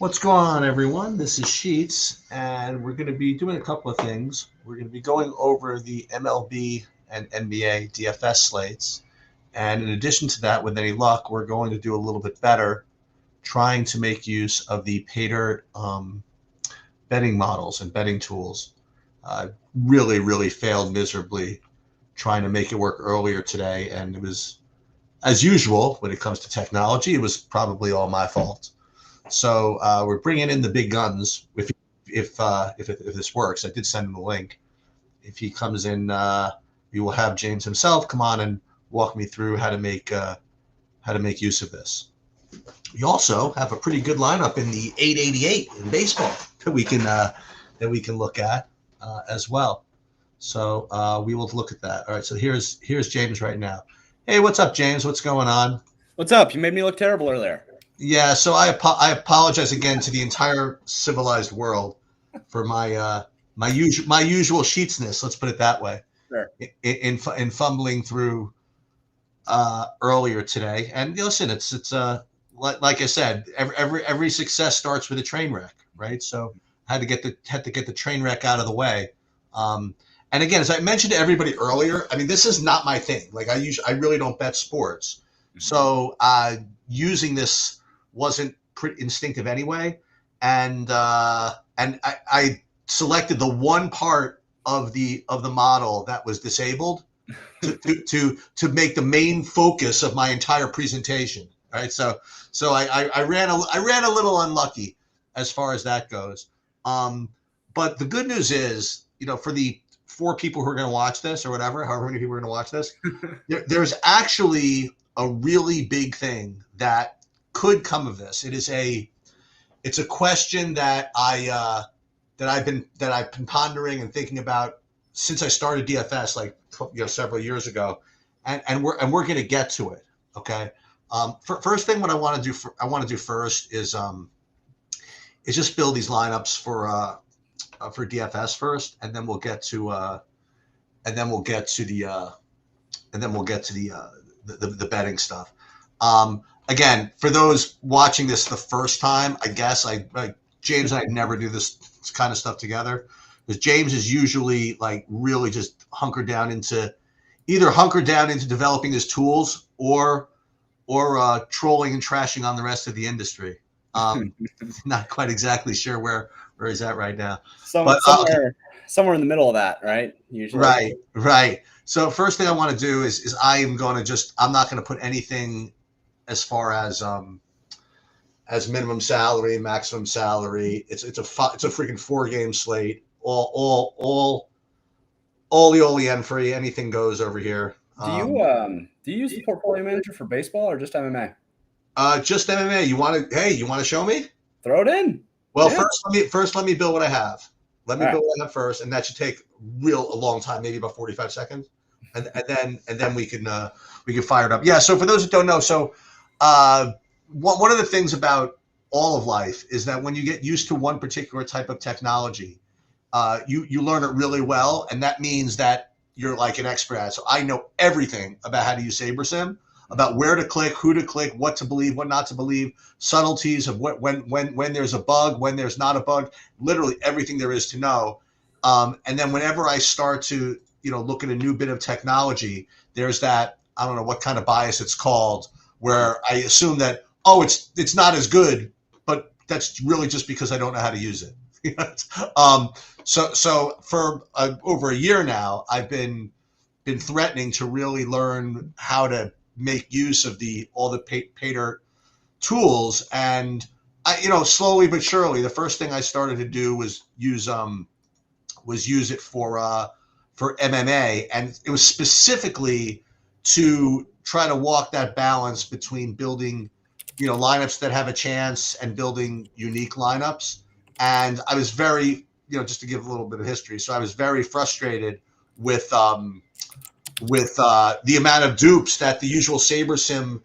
What's going on, everyone? This is Sheets, and we're going to be doing a couple of things. We're going to be going over the MLB and NBA DFS slates. And in addition to that, with any luck, we're going to do a little bit better trying to make use of the PAYDIRT betting models and betting tools. Really failed miserably trying to make it work earlier today. And it was, as usual, when it comes to technology, it was probably all my fault. So we're bringing in the big guns. If this works, I did send him the link. If he comes in, we will have James himself come on and walk me through how to make use of this. We also have a pretty good lineup in the 888 in baseball that we can look at as well. So we will look at that. All right. So here's James right now. Hey, what's up, James? What's going on? What's up? You made me look terrible earlier. Yeah, so I apologize again to the entire civilized world for my usual sheetsness. Let's put it that way. Sure. In fumbling through earlier today, and listen, it's like I said, every success starts with a train wreck, right? So I had to get the train wreck out of the way. And again, as I mentioned to everybody earlier, I mean, this is not my thing. Like I really don't bet sports, so using this wasn't pretty instinctive anyway, and I selected the one part of the model that was disabled to make the main focus of my entire presentation. Right, so I ran a little unlucky as far as that goes. But the good news is, for the 4 people who are going to watch this or whatever, however many people are going to watch this, there's actually a really big thing that could come of this. It's a question that I've been pondering and thinking about since I started DFS, like several years ago, and we're going to get to it. Okay. First thing, what I want to do first is just build these lineups for DFS first, and then we'll get to the betting stuff. Again, for those watching this the first time, I guess James and I never do this kind of stuff together, because James is usually like really just hunkered down into developing his tools or trolling and trashing on the rest of the industry. Not quite exactly sure where he's at right now. Somewhere in the middle of that, right? Usually. Right. So first thing I want to do is I'm not going to put anything as far as minimum salary, maximum salary. It's a freaking 4-game slate. All Olean free. Anything goes over here. Do you use the portfolio manager for baseball or just MMA? Just MMA. You want to show me? Throw it in. Well, yeah. First let me build what I have. Let me build what I have first, and that should take a long time, maybe about 45 seconds, and then we can fire it up. Yeah. So for those who don't know, one of the things about all of life is that when you get used to one particular type of technology, you learn it really well, and that means that you're like an expert at it. So I know everything about how to use SaberSim, about where to click, who to click, what to believe, what not to believe, subtleties of when there's a bug, when there's not a bug, literally everything there is to know. And then whenever I start to look at a new bit of technology, there's that, I don't know what kind of bias it's called, where I assume that, it's not as good, but that's really just because I don't know how to use it. So for over a year now, I've been threatening to really learn how to make use of all the PAYDIRT tools, and I, slowly but surely, the first thing I started to do was use it for MMA, and it was specifically to try to walk that balance between building, lineups that have a chance and building unique lineups. And I was very, just to give a little bit of history, so I was very frustrated with the amount of dupes that the usual SaberSim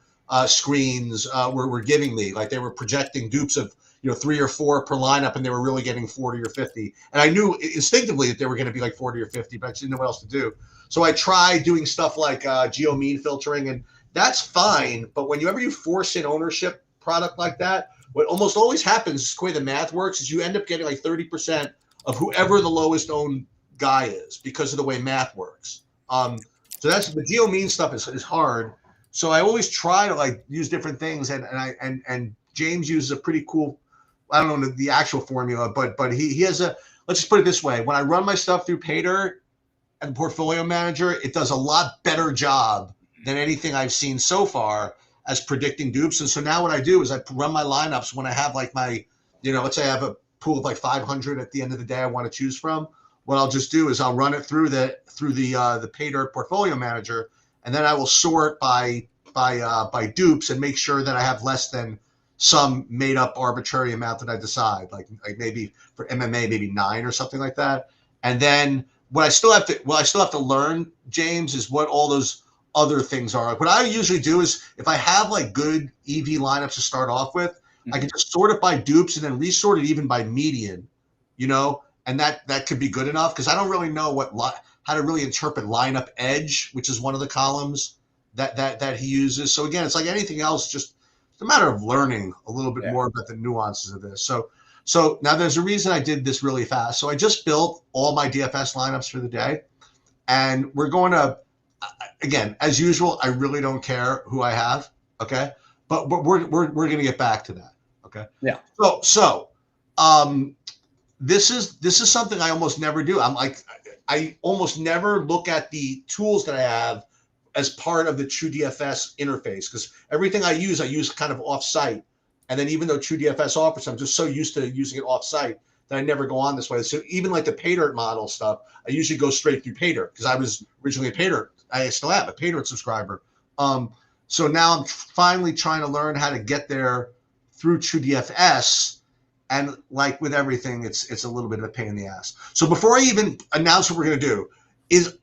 screens were giving me. Like they were projecting dupes of 3 or 4 per lineup, and they were really getting 40 or 50. And I knew instinctively that they were going to be like 40 or 50, but I just didn't know what else to do. So I tried doing stuff like geo mean filtering, and that's fine. But whenever you force in ownership product like that, what almost always happens, the way the math works, is you end up getting like 30% of whoever the lowest owned guy is because of the way math works. So that's the geo mean stuff is hard. So I always try to like use different things, and James uses a pretty cool, I don't know the actual formula, but he has a, let's just put it this way. When I run my stuff through PAYDIRT and Portfolio Manager, it does a lot better job than anything I've seen so far as predicting dupes. And so now what I do is I run my lineups when I have like my, let's say I have a pool of like 500 at the end of the day I want to choose from. What I'll just do is I'll run it through the PAYDIRT Portfolio Manager, and then I will sort by dupes and make sure that I have less than some made up arbitrary amount that I decide, like maybe for MMA, maybe 9 or something like that. And then what I still have to learn, James, is what all those other things are. What I usually do is if I have like good EV lineups to start off with, I can just sort it by dupes and then resort it even by median, and that could be good enough because I don't really know how to really interpret lineup edge, which is one of the columns that he uses. So again, it's like anything else, just it's a matter of learning a little bit more about the nuances of this. So now there's a reason I did this really fast. So I just built all my DFS lineups for the day, and we're going to, again, as usual, I really don't care who I have, okay? But we're going to get back to that, okay? Yeah. So this is something I almost never do. I almost never look at the tools that I have as part of the TrueDFS interface because everything I use kind of off-site. And then even though TrueDFS offers, I'm just so used to using it off-site that I never go on this way. So even like the PAYDIRT model stuff, I usually go straight through PAYDIRT because I was originally a PAYDIRT. I still am a PAYDIRT subscriber. So now I'm finally trying to learn how to get there through TrueDFS. And like with everything, it's a little bit of a pain in the ass. So before I even announce what we're going to do,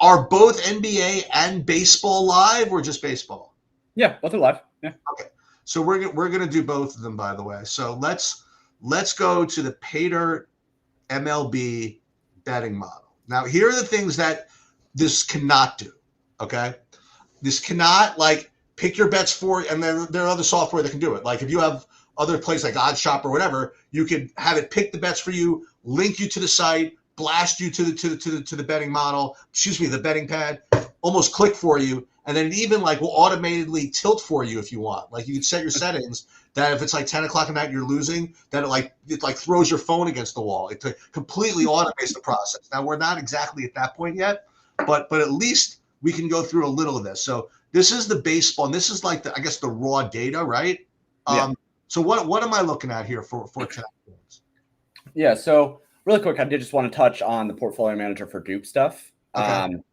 are both NBA and baseball live or just baseball? Yeah, both are live. Yeah. Okay. So we're going to do both of them, by the way. So let's go to the PAYDIRT MLB betting model. Now, here are the things that this cannot do, okay? This cannot, like, pick your bets for, and then there are other software that can do it. Like, if you have other places like OddsShop or whatever, you can have it pick the bets for you, link you to the site, blast you to the betting model, the betting pad, almost click for you, and then it even like will automatically tilt for you if you want. Like you can set your settings that if it's like 10 o'clock at night and you're losing, that it throws your phone against the wall. It completely automates the process. Now we're not exactly at that point yet, but at least we can go through a little of this. So this is the baseball, and this is like the raw data, right? Yeah. So what am I looking at here for tonight? Yeah. So really quick, I did just want to touch on the Portfolio Manager for dupe stuff,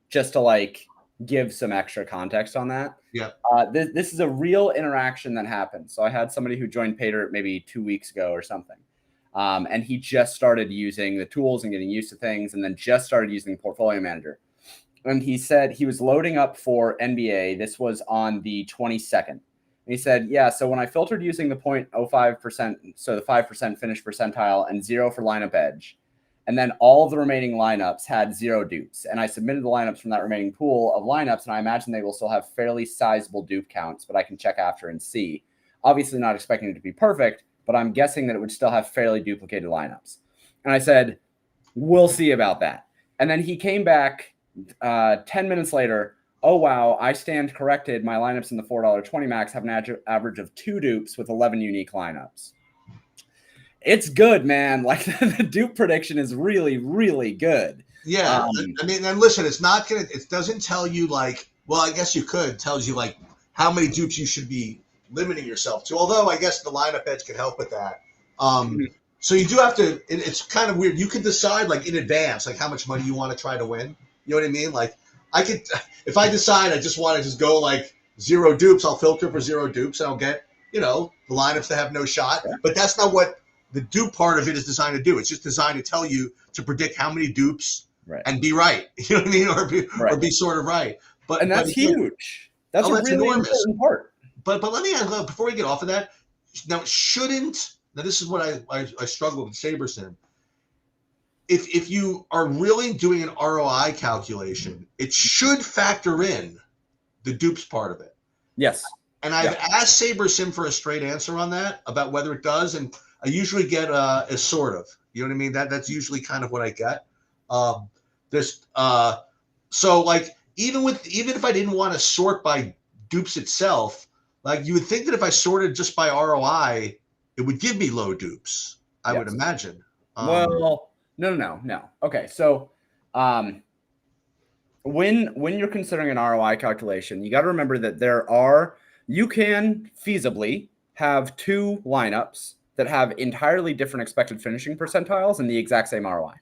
just to like give some extra context on that. Yeah. This is a real interaction that happened. So I had somebody who joined PAYDIRT maybe 2 weeks ago or something, and he just started using the tools and getting used to things, and then just started using Portfolio Manager. And he said he was loading up for NBA. This was on the 22nd. And he said, yeah, so when I filtered using the 0.05%, so the 5% finish percentile and 0 for lineup edge, and then all of the remaining lineups had 0 dupes. And I submitted the lineups from that remaining pool of lineups, and I imagine they will still have fairly sizable dupe counts, but I can check after and see. Obviously not expecting it to be perfect, but I'm guessing that it would still have fairly duplicated lineups. And I said, we'll see about that. And then he came back 10 minutes later. Oh, wow, I stand corrected. My lineups in the $4.20 max have an average of 2 dupes with 11 unique lineups. It's good, man. Like the dupe prediction is really, really good. Yeah. I mean, and listen, it doesn't tell you like, well, I guess you could. It tells you like how many dupes you should be limiting yourself to. Although I guess the lineup edge can help with that. So you do have to, it's kind of weird. You can decide like in advance, like how much money you want to try to win. You know what I mean? Like I could, if I decide I just want to just go like 0 dupes, I'll filter for 0 dupes and I'll get, the lineups that have no shot. Yeah. But that's not what the dupe part of it is designed to do. It's just designed to tell you to predict how many dupes and be right. You know what I mean? Or be sort of right. And that's huge. That's a really enormous. Important part. But let me ask, before we get off of that, now this is what I struggle with Saberson. If you are really doing an ROI calculation, it should factor in the dupes part of it. Yes. And I've asked SaberSim for a straight answer on that about whether it does, and I usually get a sort of. You know what I mean? That's usually kind of what I get. This so like even if I didn't want to sort by dupes itself, like you would think that if I sorted just by ROI, it would give me low dupes. I would imagine. Well, no. Okay, so when you're considering an ROI calculation, you got to remember that you can feasibly have two lineups that have entirely different expected finishing percentiles and the exact same ROI.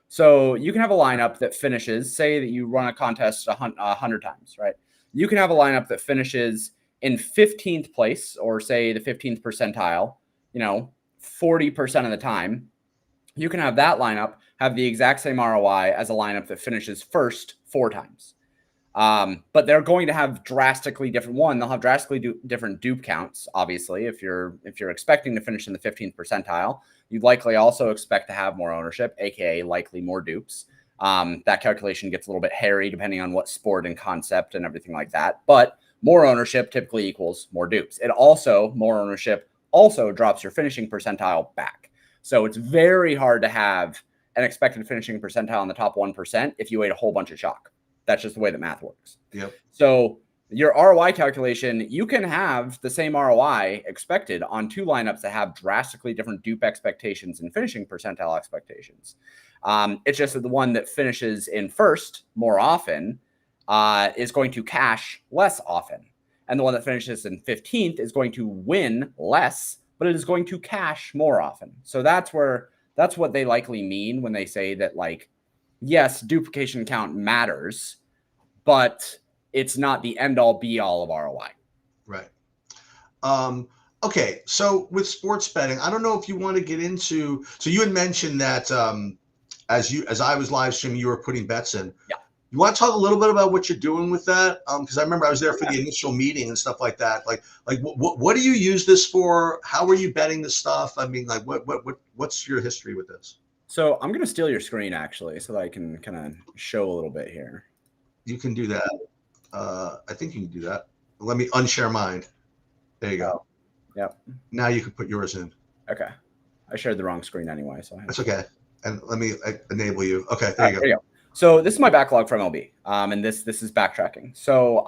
So you can have a lineup that finishes, say that you run a contest 100 times, right? You can have a lineup that finishes in 15th place, or say the 15th percentile, 40% of the time. You can have that lineup have the exact same ROI as a lineup that finishes first 4 times. But they're going to have drastically different. They'll have drastically different dupe counts. Obviously, if you're expecting to finish in the 15th percentile, you'd likely also expect to have more ownership, aka likely more dupes. That calculation gets a little bit hairy depending on what sport and concept and everything like that. But more ownership typically equals more dupes. More ownership also drops your finishing percentile back. So it's very hard to have an expected finishing percentile in the top 1% if you ate a whole bunch of chalk. That's just the way that math works. Yep. So your ROI calculation, you can have the same ROI expected on 2 lineups that have drastically different dupe expectations and finishing percentile expectations. It's just that the one that finishes in first more often is going to cash less often. And the one that finishes in 15th is going to win less, but it is going to cash more often. So that's what they likely mean when they say that, like, yes, duplication count matters, but it's not the end all be all of ROI. Right. Okay. So with sports betting, I don't know if you want to get into, so you had mentioned that as I was live streaming, you were putting bets in. Yeah. You want to talk a little bit about what you're doing with that? Because I remember I was there for the initial meeting and stuff like that. Like what do you use this for? How are you betting this stuff? I mean, like what's your history with this? So I'm going to steal your screen actually, so that I can kind of show a little bit here. You can do that. I think you can do that. Let me unshare mine. There you go. Yep. Now you can put yours in. Okay. I shared the wrong screen anyway, so that's okay. And let me enable you. Okay, there you go. There you go. So this is my backlog for MLB, and this is backtracking. So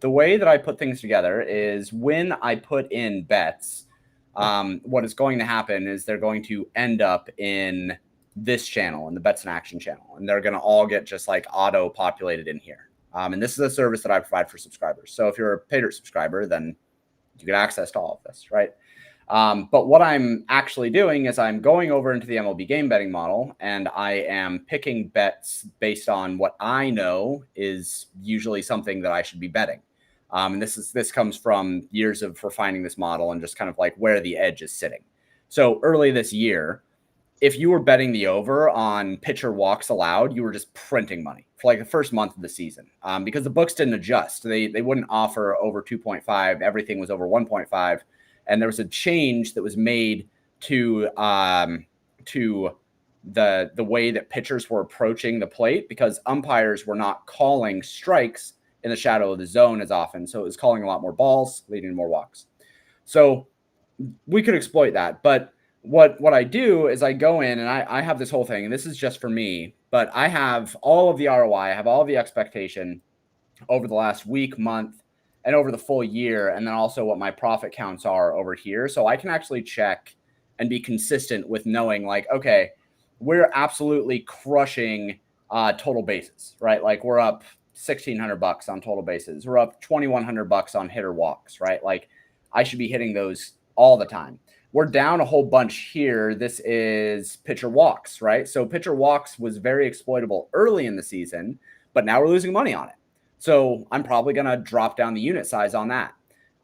the way that I put things together is when I put in bets, what is going to happen is they're going to end up in this channel, in the Bets in Action channel, and they're going to all get just like auto populated in here. And this is a service that I provide for subscribers. So if you're a PAYDIRT subscriber, then you get access to all of this, right? But what I'm actually doing is I'm going over into the MLB game betting model, and I am picking bets based on what I know is usually something that I should be betting. And this comes from years of refining this model and just kind of like where the edge is sitting. So early this year, if you were betting the over on pitcher walks allowed, you were just printing money for like the first month of the season, because the books didn't adjust. They wouldn't offer over 2.5. Everything was over 1.5. And there was a change that was made to the way that pitchers were approaching the plate, because umpires were not calling strikes in the shadow of the zone as often. So it was calling a lot more balls, leading to more walks. So we could exploit that. But what I do is I go in and I have this whole thing, and this is just for me, but I have all of the ROI, I have all of the expectation over the last week, month, and over the full year, and then also what my profit counts are over here. So I can actually check and be consistent with knowing, like, okay, we're absolutely crushing total bases, right? Like we're up $1,600 on total bases. We're up $2,100 on hitter walks, right? Like I should be hitting those all the time. We're down a whole bunch here. This is pitcher walks, right? So pitcher walks was very exploitable early in the season, but now we're losing money on it. So I'm probably going to drop down the unit size on that.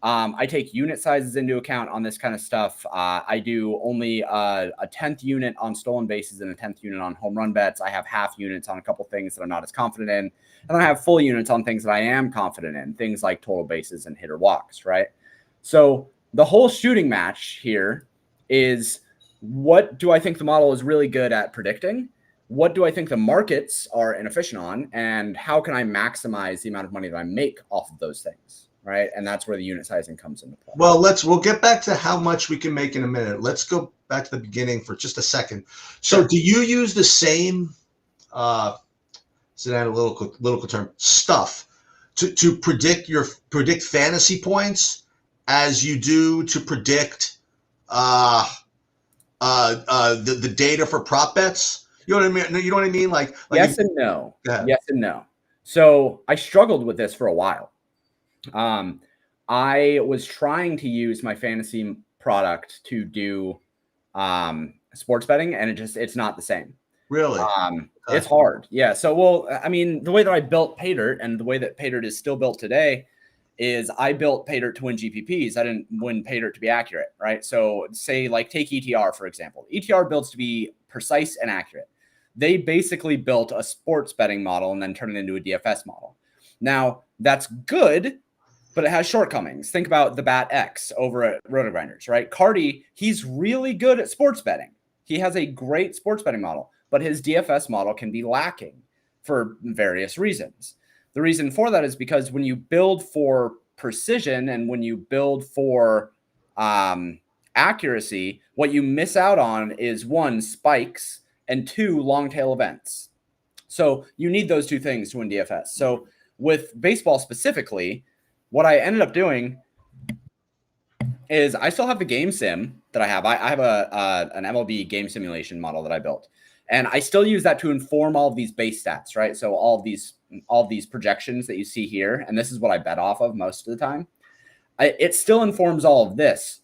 I take unit sizes into account on this kind of stuff. I do only a 10th unit on stolen bases and a 10th unit on home run bets. I have half units on a couple things that I'm not as confident in. And then I have full units on things that I am confident in, things like total bases and hitter walks, right? So the whole shooting match here is, what do I think the model is really good at predicting? What do I think the markets are inefficient on? And how can I maximize the amount of money that I make off of those things? right? And that's where the unit sizing comes into play. Well, we'll get back to how much we can make in a minute. Let's go back to the beginning for just a second. So Sure. do you use the same it's an analytical term, stuff to predict fantasy points as you do to predict the data for prop bets? You know what I mean? You know what I mean? Like yes and no. Yes and no. So I struggled with this for a while. I was trying to use my fantasy product to do sports betting, and it's not the same. Really? It's hard. Yeah. So, well, I mean, the way that I built PAYDIRT and the way that PAYDIRT is still built today is I built PAYDIRT to win GPPs. I didn't win PAYDIRT to be accurate, right? So say like take ETR, for example. ETR builds to be precise and accurate. They basically built a sports betting model and then turned it into a DFS model. Now, that's good, but it has shortcomings. Think about the Bat X over at RotoGrinders, right? Cardi, he's really good at sports betting. He has a great sports betting model, but his DFS model can be lacking for various reasons. The reason for that is because when you build for precision and when you build for accuracy, what you miss out on is one, spikes, and two, long tail events. So you need those two things to win DFS. So with baseball specifically, what I ended up doing is I still have the game sim that I have. I have an MLB game simulation model that I built, and I still use that to inform all of these base stats, right? So all of these projections that you see here, and this is what I bet off of most of the time. It still informs all of this.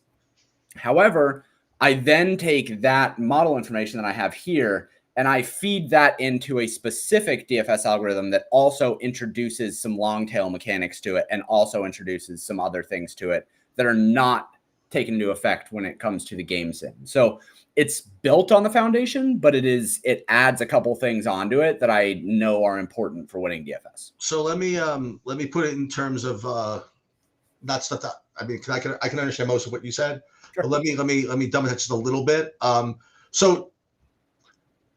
However, I then take that model information that I have here and I feed that into a specific DFS algorithm that also introduces some long tail mechanics to it and also introduces some other things to it that are not taken into effect when it comes to the game sim. So it's built on the foundation, but it adds a couple things onto it that I know are important for winning DFS. So let me put it in terms of not stuff that I mean, I can understand most of what you said. Sure. But let me dumb it just a little bit. So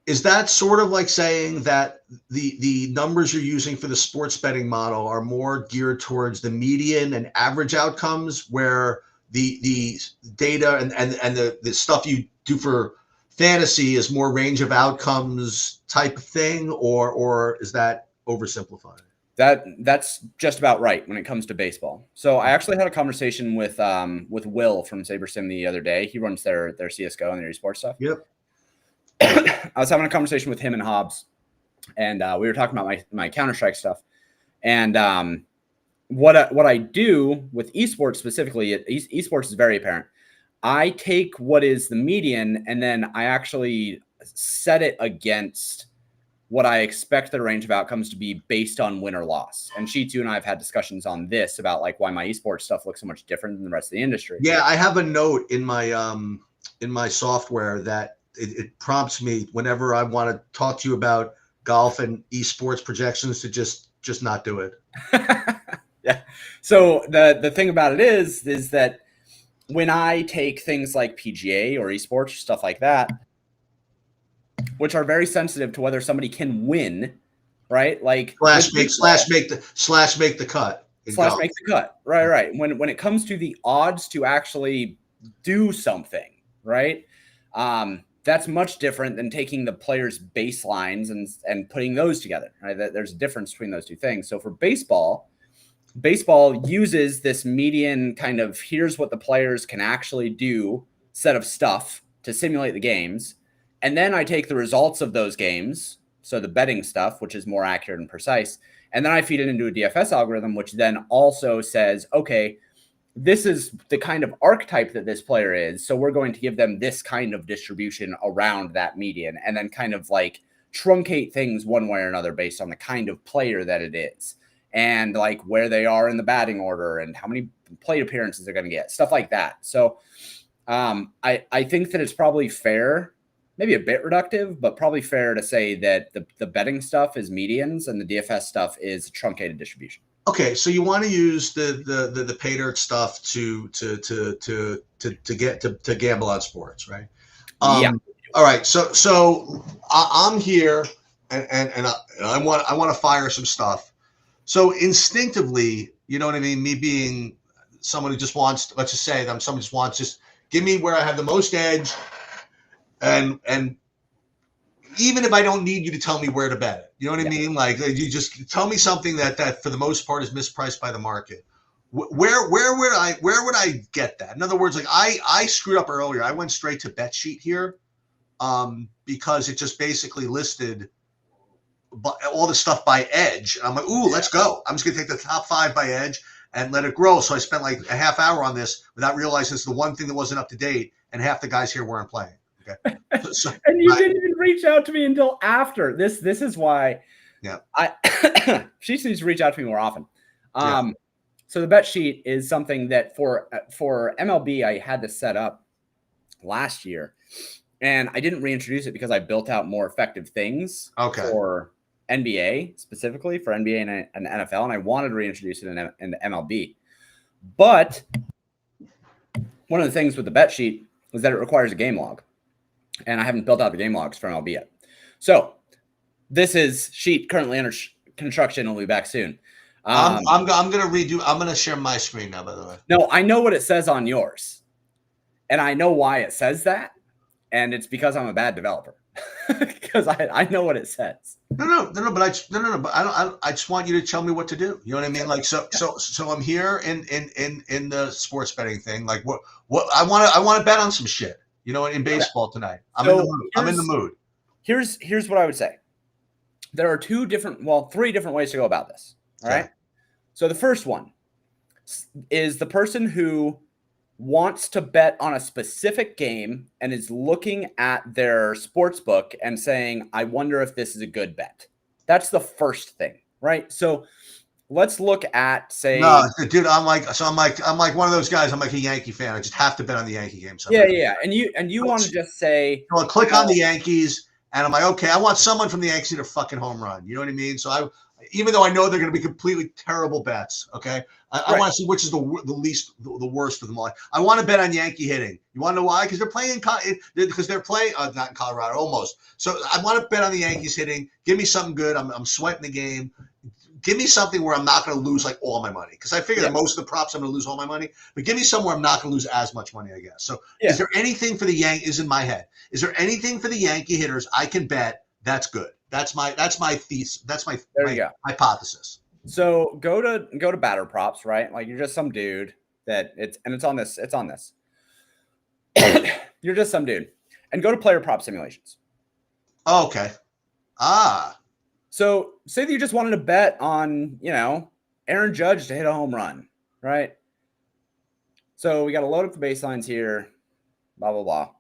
is that sort of like saying that the numbers you're using for the sports betting model are more geared towards the median and average outcomes, where the data and the stuff you do for fantasy is more range of outcomes type of thing, or is that oversimplified? That's just about right when it comes to baseball. So I actually had a conversation with Will from SaberSim the other day. He runs their CSGO and their esports stuff. Yep. I was having a conversation with him and Hobbs, and we were talking about my Counter-Strike stuff. And what I do with esports specifically, esports is very apparent. I take what is the median, and then I actually set it against what I expect the range of outcomes to be based on win or loss. And Sheets, you and I have had discussions on this about like why my esports stuff looks so much different than the rest of the industry. Yeah, I have a note in my software that it prompts me whenever I want to talk to you about golf and esports projections to just not do it. Yeah. So the thing about it is that when I take things like PGA or esports, stuff like that, which are very sensitive to whether somebody can win, right? Like make the cut. Make the cut. Right. When it comes to the odds to actually do something, right? That's much different than taking the players' baselines and putting those together. Right? There's a difference between those two things. So for baseball uses this median kind of here's what the players can actually do set of stuff to simulate the games. And then I take the results of those games, so the betting stuff, which is more accurate and precise, and then I feed it into a DFS algorithm, which then also says, okay, this is the kind of archetype that this player is, so we're going to give them this kind of distribution around that median, and then kind of like truncate things one way or another based on the kind of player that it is, and like where they are in the batting order and how many plate appearances they're going to get, stuff like that. So I think that it's probably fair, maybe a bit reductive, but probably fair to say that the betting stuff is medians and the DFS stuff is truncated distribution. Okay, so you want to use the PAYDIRT stuff to gamble on sports, right? Yeah. All right. So I'm here, and I want to fire some stuff. So instinctively, You know what I mean? Me being someone who just wants, let's just say that someone just wants, just give me where I have the most edge, and even if I don't need you to tell me where to bet it, you know what I mean? Like you just tell me something that for the most part is mispriced by the market. Where would I get that? In other words, like I screwed up earlier. I went straight to bet sheet here, because it just basically listed all the stuff by edge. And I'm like, ooh, let's go. I'm just gonna take the top 5 by edge and let it grow. So I spent like a half hour on this without realizing it's the one thing that wasn't up to date, and half the guys here weren't playing. Okay. So, and you didn't even reach out to me until after this. This is why. Yeah. She needs to reach out to me more often. So the bet sheet is something that for MLB I had this set up last year, and I didn't reintroduce it because I built out more effective things for NBA, specifically for NBA and NFL, and I wanted to reintroduce it in MLB. But one of the things with the bet sheet is that it requires a game log, and I haven't built out the game logs for MLB yet. So this is sheet currently under construction. We'll be back soon. I'm gonna redo. I'm gonna share my screen now. By the way, no, I know what it says on yours, and I know why it says that, and it's because I'm a bad developer. Because I know what it says. No. But I just want you to tell me what to do. You know what I mean? Like so I'm here in the sports betting thing. Like what I want to bet on some shit. You know, in baseball tonight. I'm in the mood. Here's what I would say. There are 3 different ways to go about this. All right. So the first one is the person who wants to bet on a specific game and is looking at their sports book and saying, I wonder if this is a good bet. That's the first thing, right? So let's look at, say, no, dude, I'm like one of those guys. I'm like a Yankee fan. I just have to bet on the Yankee game. Yeah. And you want to just say, I'll click on the Yankees, and I'm like, okay, I want someone from the Yankees to hit a fucking home run. You know what I mean? So even though I know they're going to be completely terrible bets, okay, I want to see which is the worst of them all. I want to bet on Yankee hitting. You want to know why? Because they're playing not in Colorado, almost. So I want to bet on the Yankees hitting. Give me something good. I'm sweating the game. Give me something where I'm not going to lose like all my money, because I figure that most of the props I'm going to lose all my money. But give me somewhere I'm not going to lose as much money, I guess. So is there anything for the Yankees in my head? Is there anything for the Yankee hitters I can bet that's good? That's my thesis. That's my hypothesis. So go to batter props, right? Like you're just some dude it's on this. It's on this. You're just some dude, and go to player prop simulations. Oh, okay. So say that you just wanted to bet on, Aaron Judge to hit a home run, right? So we got to load up the baselines here, blah, blah, blah.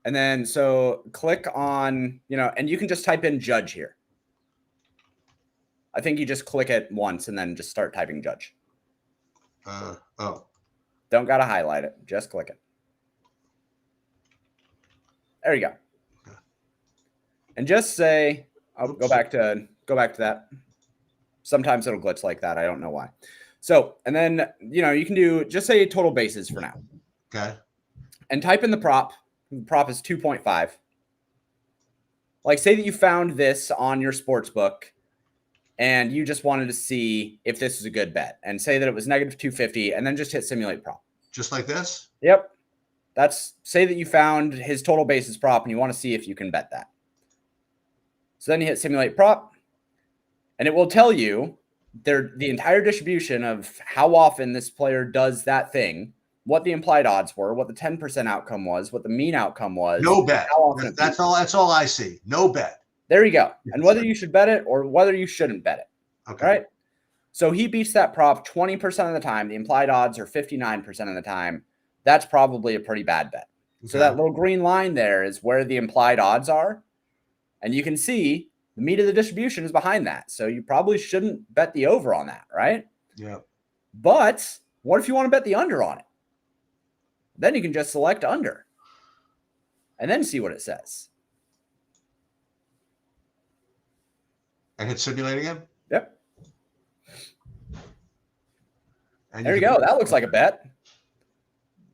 And then so click on, and you can just type in Judge here. I think you just click it once and then just start typing Judge. Don't got to highlight it. Just click it. There you go. And just say, I'll go back to that. Sometimes it'll glitch like that. I don't know why. So, and then, you can do, just say total bases for now. Okay. And type in the prop. The prop is 2.5. Like say that you found this on your sports book and you just wanted to see if this is a good bet, and say that it was negative 250, and then just hit simulate prop. Just like this? Yep. Say that you found his total bases prop and you want to see if you can bet that. So then you hit simulate prop, and it will tell you the entire distribution of how often this player does that thing, what the implied odds were, what the 10% outcome was, what the mean outcome was. No bet. That's all I see. No bet. There you go. And whether you should bet it or whether you shouldn't bet it. Okay. Right? So he beats that prop 20% of the time. The implied odds are 59% of the time. That's probably a pretty bad bet. Okay. So that little green line there is where the implied odds are. And you can see the meat of the distribution is behind that. So you probably shouldn't bet the over on that, right? Yeah. But what if you want to bet the under on it? Then you can just select under and then see what it says. And hit simulate again? Yep. And there you go. That looks like a bet.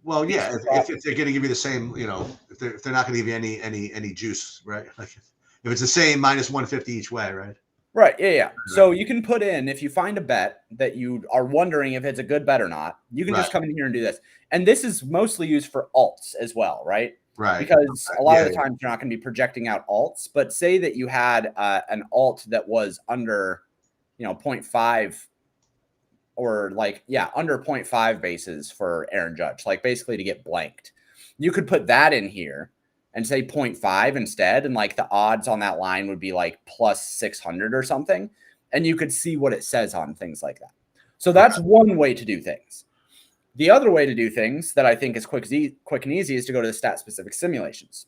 Well, yeah, if they're going to give you the same, if they're not going to give you any juice, right? Like if it's the same minus 150 each way, right? Right. Yeah. Yeah. So you can put in, if you find a bet that you are wondering if it's a good bet or not, you can just come in here and do this. And this is mostly used for alts as well, right? Right. Because a lot of the times you're not going to be projecting out alts, but say that you had an alt that was under, 0.5 or under 0.5 bases for Aaron Judge, like basically to get blanked. You could put that in here and say 0.5 instead. And like the odds on that line would be like plus 600 or something. And you could see what it says on things like that. So that's one way to do things. The other way to do things that I think is quick and easy is to go to the stat specific simulations.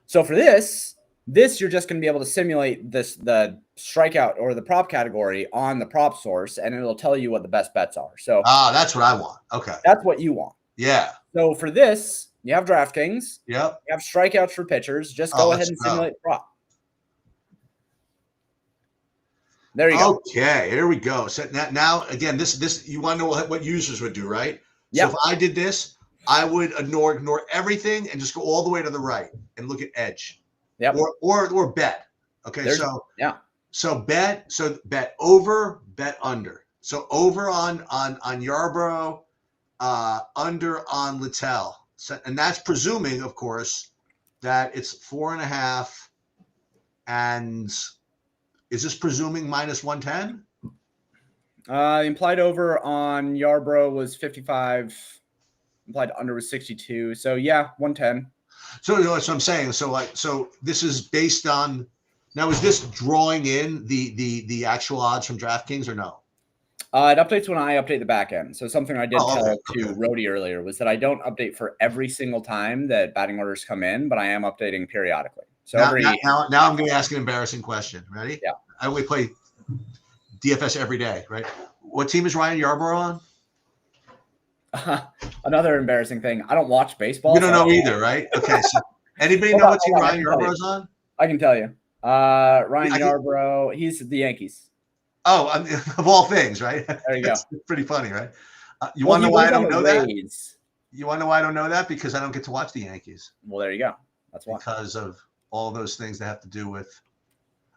So for this you're just going to be able to simulate the strikeout or the prop category on the prop source, and it'll tell you what the best bets are. So that's what I want. Okay. That's what you want. Yeah. So for this, you have DraftKings. Yep. You have strikeouts for pitchers. Just go ahead and simulate the prop. There you go. Okay, here we go. So now again, this you want to know what users would do, right? Yep. So if I did this, I would ignore everything and just go all the way to the right and look at edge. Yep. Or bet. Okay. So bet over, bet under. So over on Yarbrough, under on Littell. So, and that's presuming, of course, that it's 4.5. And is this presuming minus 110? Implied over on Yarbrough was 55. Implied under was 62. So yeah, 110. So that's what I'm saying. So this is based on. Now, is this drawing in the actual odds from DraftKings or no? It updates when I update the back end. So something I did tell to Rody earlier was that I don't update for every single time that batting orders come in, but I am updating periodically. So now I'm going to ask an embarrassing question. Ready? Yeah. I only play DFS every day, right? What team is Ryan Yarbrough on? Another embarrassing thing. I don't watch baseball. You don't know either, right? Okay. So anybody know what team Ryan Yarbrough's on? I can tell you. Ryan Yarbrough, he's the Yankees. Oh, of all things, right? There you go. Pretty funny, right? You want to know why I don't know that? You want to know why I don't know that? Because I don't get to watch the Yankees. Well, there you go. That's why. Because of all those things that have to do with.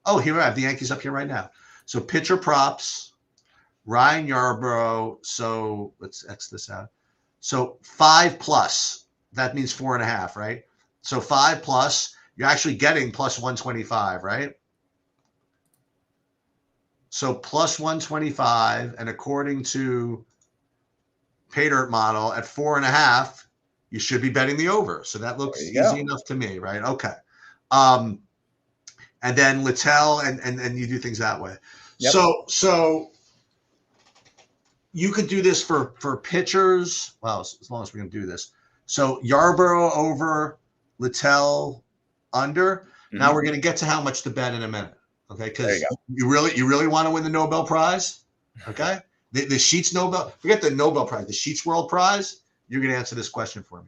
Oh, here I have the Yankees up here right now. So pitcher props, Ryan Yarbrough. So let's X this out. So 5+. That means 4.5, right? So 5+. You're actually getting plus 125, right? So plus 125, and according to PAYDIRT model at 4.5, you should be betting the over. So that looks easy enough to me, right? Okay. And then Littell, and you do things that way. Yep. So you could do this for pitchers. Well, as long as we're going to do this. So Yarbrough over, Littell under. Mm-hmm. Now we're going to get to how much to bet in a minute. Okay, because you really want to win the Nobel Prize. Okay, the Sheets Nobel. Forget the Nobel Prize. The Sheets World Prize. You're going to answer this question for me.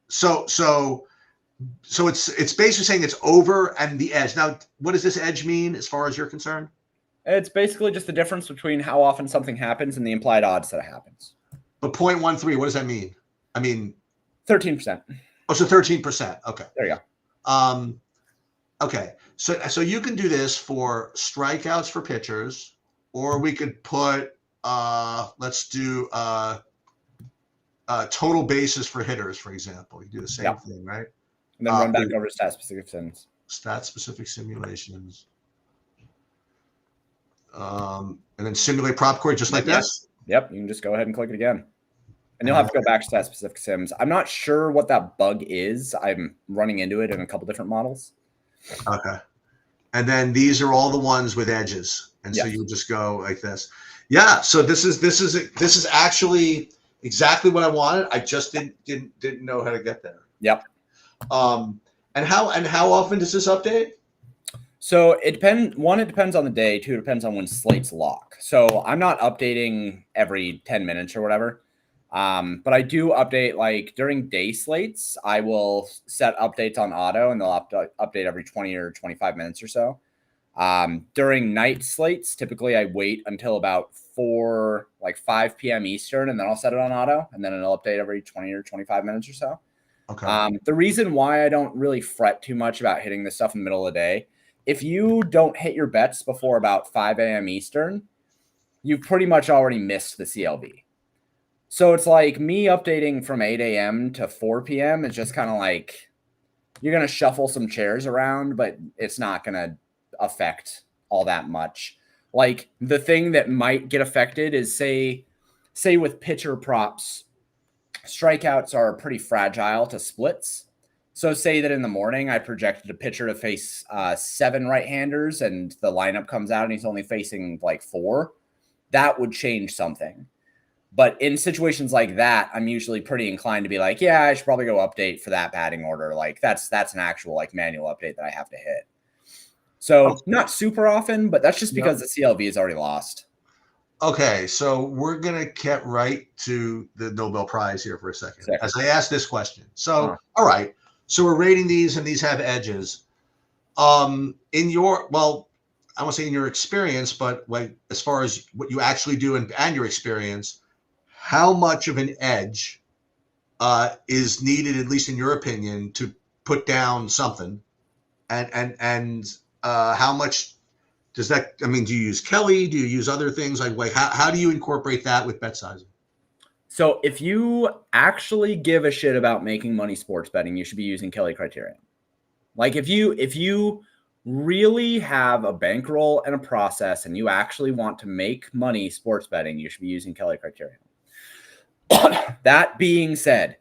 So it's basically saying it's over and the edge. Now, what does this edge mean as far as you're concerned? It's basically just the difference between how often something happens and the implied odds that it happens. But 0.13, what does that mean? I mean, 13%. Oh, so 13%. Okay. There you go. Okay. So you can do this for strikeouts for pitchers, or we could put let's do total bases for hitters, for example. You do the same thing, right? And then run back over stat specific sims. Stat specific simulations. And then simulate prop core just like this. Yep. You can just go ahead and click it again. And you'll have to go back to stat specific sims. I'm not sure what that bug is. I'm running into it in a couple different models. Okay. And then these are all the ones with edges. And so you just go like this. Yeah. So this is actually exactly what I wanted. I just didn't know how to get there. Yep. And how often does this update? So it depends. One, it depends on the day. Two, it depends on when slates lock. So I'm not updating every 10 minutes or whatever. But I do update like during day slates. I will set updates on auto, and they'll update every 20 or 25 minutes or so. During night slates, typically I wait until about 5 p.m. Eastern, and then I'll set it on auto, and then it'll update every 20 or 25 minutes or so. Okay. The reason why I don't really fret too much about hitting this stuff in the middle of the day if you don't hit your bets before about 5 a.m. Eastern, you've pretty much already missed the CLV. So it's like me updating from 8 a.m. to 4 p.m. is just kind of like you're going to shuffle some chairs around, but it's not going to affect all that much. Like the thing that might get affected is say with pitcher props, strikeouts are pretty fragile to splits. So say that in the morning I projected a pitcher to face 7 right-handers and the lineup comes out and he's only facing like 4. That would change something. But in situations like that, I'm usually pretty inclined to be like, yeah, I should probably go update for that batting order. Like that's an actual like manual update that I have to hit. So not super often, but that's just because the CLV is already lost. Okay, so we're going to get right to the Nobel Prize here for a second. As I ask this question. So, all right. So we're rating these and these have edges. In your, well, I won't say in your experience, but like as far as what you actually do and your experience, how much of an edge is needed, at least in your opinion, to put down something? And how much does that, I mean, do you use Kelly? Do you use other things? Like how do you incorporate that with bet sizing? So if you actually give a shit about making money sports betting, you should be using Kelly Criterion. Like if you really have a bankroll and a process and you actually want to make money sports betting, you should be using Kelly Criterion. That being said,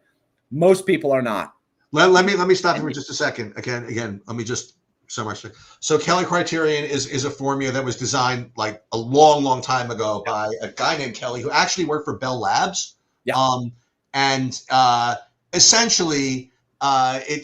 most people are not. Let me stop you for just a second. Again, let me just summarize. So Kelly Criterion is a formula that was designed like a long time ago by a guy named Kelly who actually worked for Bell Labs. Yeah. Essentially, if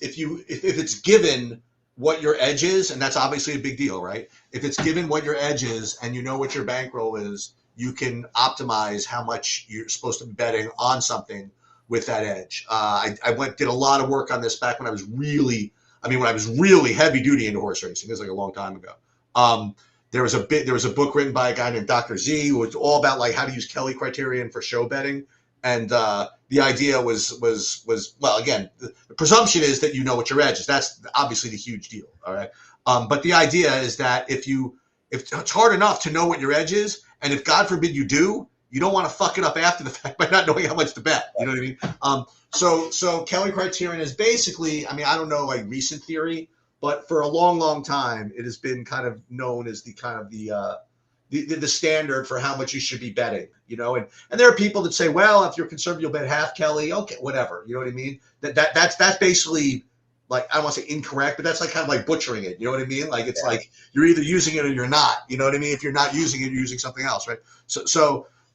it's given what your edge is, and that's obviously a big deal, right? If it's given what your edge is and you know what your bankroll is, you can optimize how much you're supposed to be betting on something with that edge. I did a lot of work on this back when I was really heavy duty into horse racing. It was like a long time ago. There was a book written by a guy named Dr. Z who was all about like how to use Kelly Criterion for show betting. And the idea was well, again, the presumption is that you know what your edge is. That's obviously the huge deal. All right. But the idea is that if it's hard enough to know what your edge is, and if God forbid you do, you don't want to fuck it up after the fact by not knowing how much to bet. You know what I mean? So Kelly Criterion is basically, I mean, I don't know like recent theory, but for a long time, it has been kind of known as the standard for how much you should be betting, you know, and there are people that say, well, if you're conservative, you'll bet half Kelly. Okay, whatever. You know what I mean? That's basically like, I don't want to say incorrect, but that's like kind of like butchering it. You know what I mean? Like, it's like you're either using it or you're not, you know what I mean? If you're not using it, you're using something else. Right.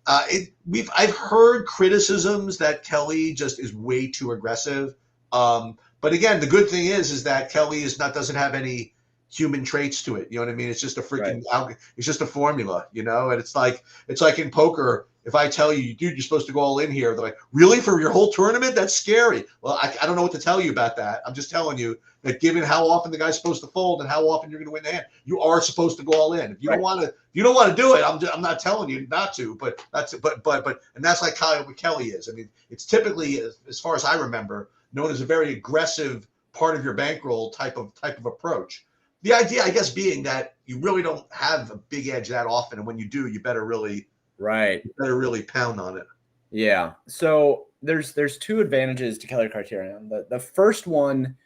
I've heard criticisms that Kelly just is way too aggressive. But again, the good thing is that Kelly doesn't have any human traits to it. You know what I mean? It's just a freaking, it's just a formula, you know? And it's like in poker, if I tell you, dude, you're supposed to go all in here, they're like, really, for your whole tournament? That's scary. Well, I don't know what to tell you about that. I'm just telling you that given how often the guy's supposed to fold and how often you're going to win the hand, you are supposed to go all in. If you don't want to do it, I'm not telling you not to, but and that's like what Kelly is. I mean, it's typically, as far as I remember, known as a very aggressive part of your bankroll type of approach. The idea, I guess, being that you really don't have a big edge that often, and when you do, you better really pound on it. Yeah. So there's 2 advantages to Kelly Criterion. The first one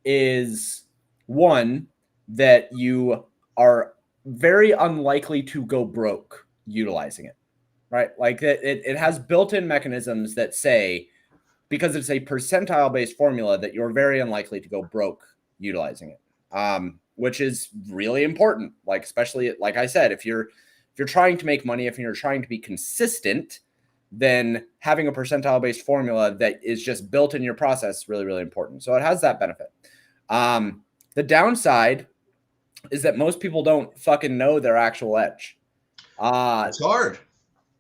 is one that you are very unlikely to go broke utilizing it, right? Like it has built-in mechanisms that say, because it's a percentile-based formula, that you're very unlikely to go broke utilizing it. Which is really important. Like, especially, like I said, if you're trying to make money, if you're trying to be consistent, then having a percentile-based formula that is just built in your process is really, really important. So it has that benefit. The downside is that most people don't fucking know their actual edge. It's hard.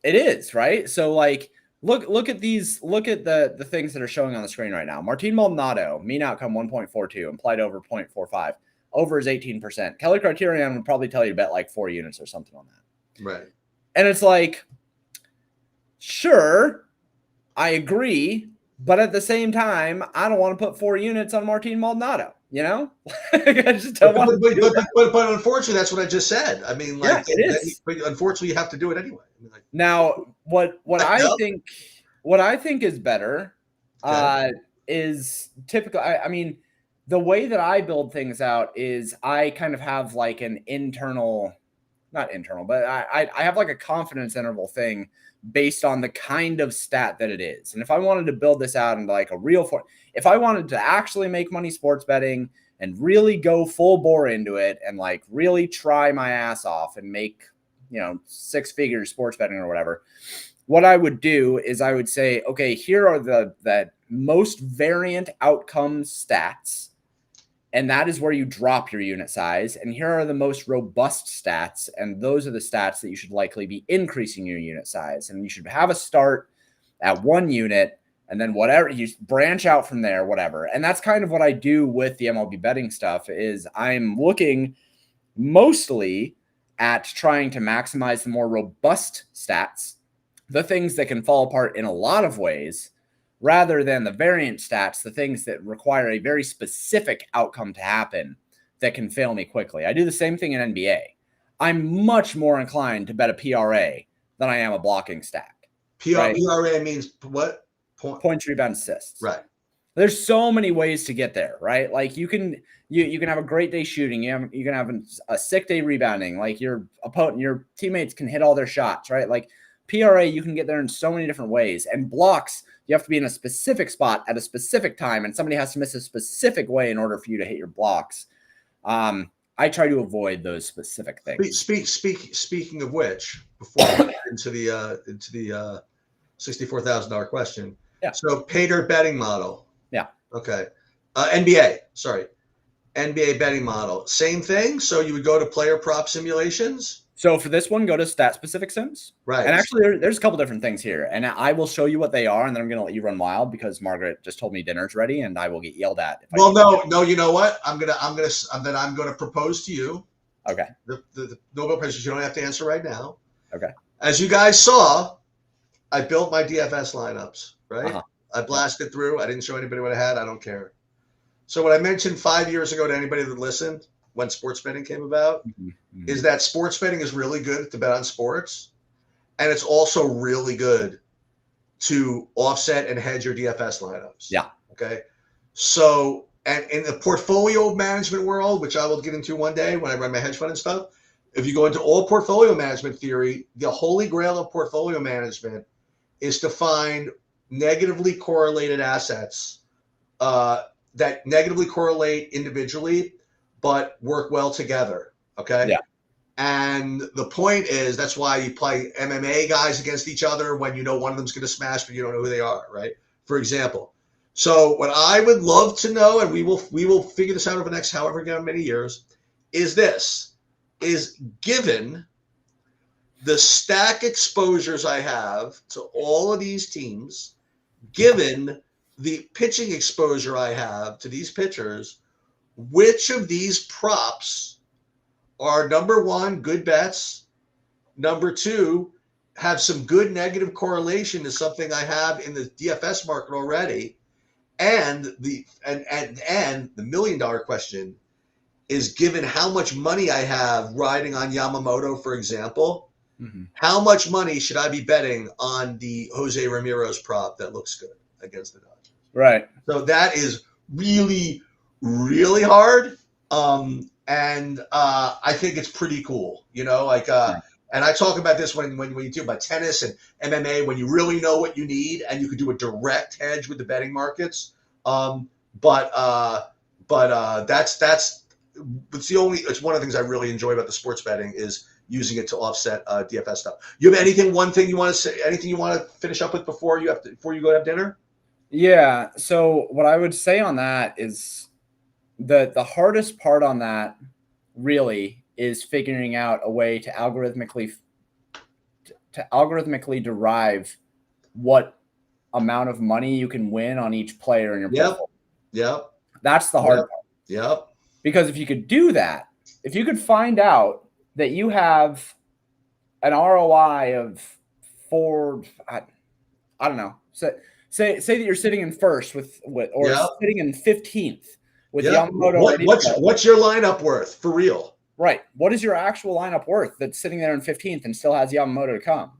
It is, right? So like, look at these. Look at the things that are showing on the screen right now. Martin Maldonado, mean outcome 1.42, implied over 0.45. Over is 18%. Kelly Criterion would probably tell you to bet like 4 units or something on that. Right. And it's like, sure, I agree. But at the same time, I don't want to put 4 units on Martin Maldonado. You know, I just don't want to do that. But unfortunately, that's what I just said. I mean, like, Yeah, it is. but unfortunately, you have to do it anyway. I mean, like, Now, what I think is better okay. is typical. I mean, the way that I build things out is I kind of have like an internal, not internal, but I have like a confidence interval thing based on the kind of stat that it is. And if I wanted to build this out into like a real if I wanted to actually make money sports betting and really go full bore into it and like really try my ass off and make, you know, 6 figures sports betting or whatever, what I would do is I would say, okay, here are the most variant outcome stats. And that is where you drop your unit size. And here are the most robust stats. And those are the stats that you should likely be increasing your unit size. And you should have a start at 1 unit and then whatever you branch out from there, whatever. And that's kind of what I do with the MLB betting stuff is I'm looking mostly at trying to maximize the more robust stats, the things that can fall apart in a lot of ways, rather than the variant stats, the things that require a very specific outcome to happen that can fail me quickly. I do the same thing in NBA. I'm much more inclined to bet a PRA than I am a blocking stack. Right? PRA means what? Points, rebounds, assists. Right. There's so many ways to get there, right? Like you can have a great day shooting. You can have a sick day rebounding. Like your opponent, your teammates can hit all their shots, right? Like PRA, you can get there in so many different ways. And blocks, you have to be in a specific spot at a specific time, and somebody has to miss a specific way in order for you to hit your blocks. I try to avoid those specific things. Speaking of which, before we get into the $64,000 question. Yeah. So PAYDIRT betting model. Yeah. Okay. NBA betting model. Same thing. So you would go to player prop simulations. So for this one, go to stat specific sims. Right. And actually, there's a couple different things here, and I will show you what they are, and then I'm going to let you run wild because Margaret just told me dinner's ready, and I will get yelled at. Well, no. You know what? I'm gonna propose to you. Okay. The Nobel Prize. You don't have to answer right now. Okay. As you guys saw, I built my DFS lineups. Right. Uh-huh. I blasted through. I didn't show anybody what I had. I don't care. So what I mentioned 5 years ago to anybody that listened when sports betting came about is that sports betting is really good to bet on sports. And it's also really good to offset and hedge your DFS lineups. Yeah. Okay. So, and in the portfolio management world, which I will get into one day when I run my hedge fund and stuff, if you go into all portfolio management theory, the holy grail of portfolio management is to find negatively correlated assets that negatively correlate individually, but work well together. Okay. Yeah. And the point is that's why you play MMA guys against each other when you know one of them's going to smash, but you don't know who they are. Right. For example. So what I would love to know, and we will figure this out over the next however many years, is given the stack exposures I have to all of these teams, given the pitching exposure I have to these pitchers, which of these props are number one, good bets, number two, have some good negative correlation to something I have in the DFS market already, and the $1 million question is, given how much money I have riding on Yamamoto, for example, how much money should I be betting on the Jose Ramirez prop that looks good against the Dodgers? Right. So that is really, really hard. And I think it's pretty cool, you know, like, and I talk about this when you do about tennis and MMA, when you really know what you need and you could do a direct hedge with the betting markets. But it's one of the things I really enjoy about the sports betting is using it to offset DFS stuff. You have anything you want to finish up with before you go have dinner? Yeah. So what I would say on that is the hardest part on that really is figuring out a way to algorithmically derive what amount of money you can win on each player in your portfolio. Yep. That's the hard part. Yep. Because if you could do that, if you could find out that you have an ROI of I don't know, say that you're sitting in first with sitting in 15th with Yeah. Yamamoto ready to go. What's your lineup worth for real? Right. What is your actual lineup worth that's sitting there in 15th and still has Yamamoto to come?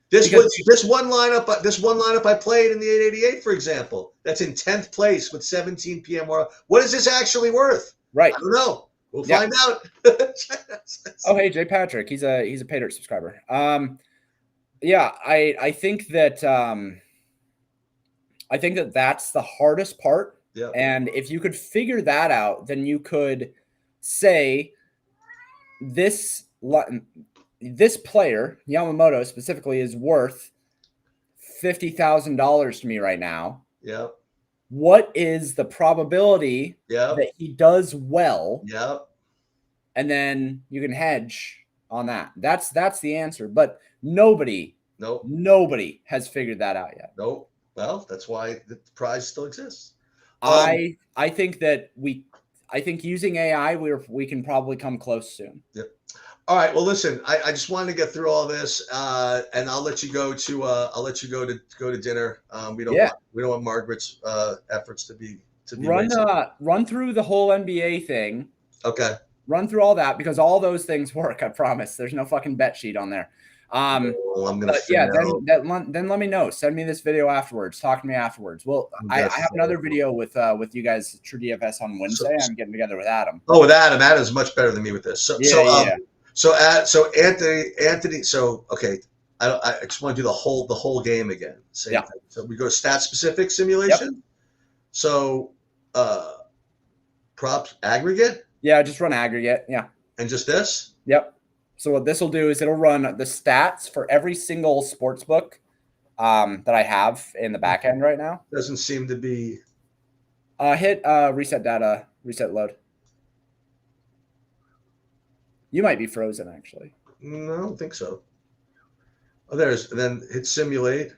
This one lineup I played in the 888, for example. That's in 10th place with 17 p.m. What is this actually worth? Right. I don't know. We'll find out. Oh, hey, Jay Patrick. He's a PAYDIRT subscriber. Yeah, I think that that's the hardest part. Yeah. And if you could figure that out, then you could say this player, Yamamoto specifically, is worth $50,000 to me right now. Yeah. What is the probability that he does well? Yeah. And then you can hedge on that. That's the answer. But nobody has figured that out yet. Nope. Well, that's why the prize still exists. I think using AI, we can probably come close soon. Yep. All right. Well, listen, I just wanted to get through all this, and I'll let you go to dinner. We don't want Margaret's efforts to be run through the whole NBA thing. Okay. Run through all that, because all those things work. I promise. There's no fucking bet sheet on there. I'm gonna. Then let me know. Send me this video afterwards. Talk to me afterwards. Well, I have another video with you guys, TrueDFS, on Wednesday. I'm getting together with Adam. Oh, with Adam. Adam's much better than me with this. So Anthony. So okay, I just want to do the whole game again. Same thing. So we go stat specific simulation. Yep. So props aggregate. Yeah, just run aggregate. Yeah. And just this. Yep. So what this will do is it'll run the stats for every single sports book that I have in the back end right now. Doesn't seem to be. Hit reset data, reset load. You might be frozen, actually. No, I don't think so. Oh, then hit simulate.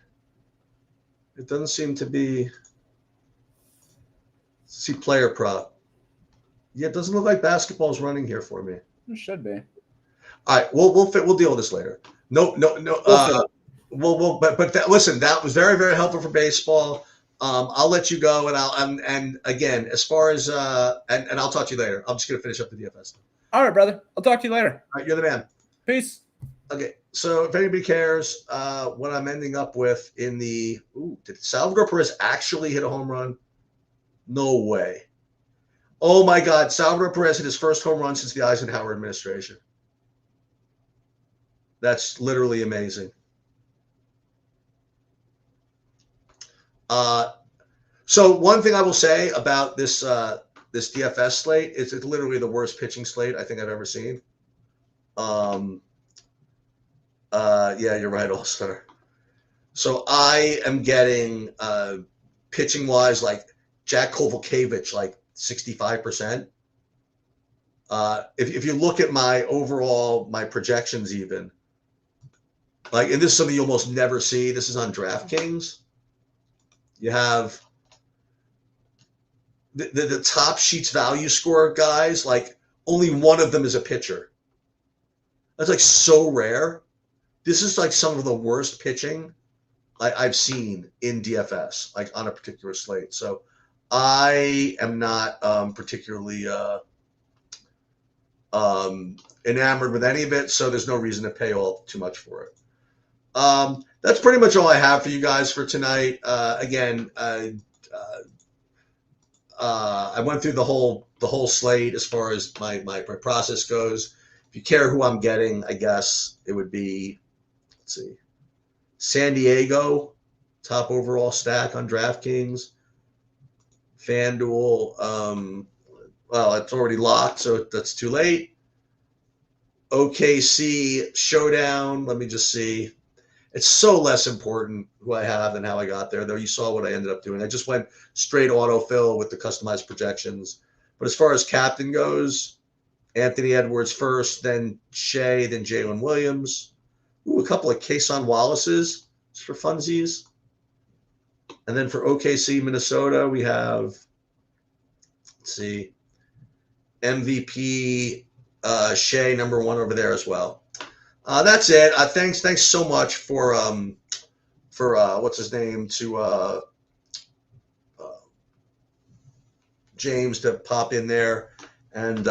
It doesn't seem to be. See player prop. Yeah, it doesn't look like basketball's running here for me. It should be. All right, we'll deal with this later. No. Listen, that was very, very helpful for baseball. I'll let you go, and again, as far as and I'll talk to you later. I'm just gonna finish up the DFS. All right, brother. I'll talk to you later. All right, you're the man. Peace. Okay, so if anybody cares, what I'm ending up with in the did Salvador Perez actually hit a home run? No way. Oh my God, Salvador Perez hit his first home run since the Eisenhower administration. That's literally amazing. So one thing I will say about this this DFS slate is it's literally the worst pitching slate I think I've ever seen. Yeah, you're right, All-Star. So I am getting pitching wise like Jack Kovalevich like 65%. If you look at my projections even, like, and this is something you almost never see. This is on DraftKings. You have the top sheets value score guys, like only one of them is a pitcher. That's like so rare. This is like some of the worst pitching I've seen in DFS, like on a particular slate. So I am not particularly enamored with any of it. So there's no reason to pay all too much for it. That's pretty much all I have for you guys for tonight. Again, I went through the whole slate as far as my process goes. If you care who I'm getting, I guess it would be, let's see, San Diego, top overall stack on DraftKings. FanDuel, well, it's already locked, so that's too late. OKC Showdown, let me just see. It's so less important who I have than how I got there, though. You saw what I ended up doing. I just went straight autofill with the customized projections. But as far as captain goes, Anthony Edwards first, then Shea, then Jalen Williams. Ooh, a couple of Kason Wallaces just for funsies. And then for OKC Minnesota, we have, let's see, MVP Shea, number 1 over there as well. That's it. Thanks so much for what's his name, to James to pop in there and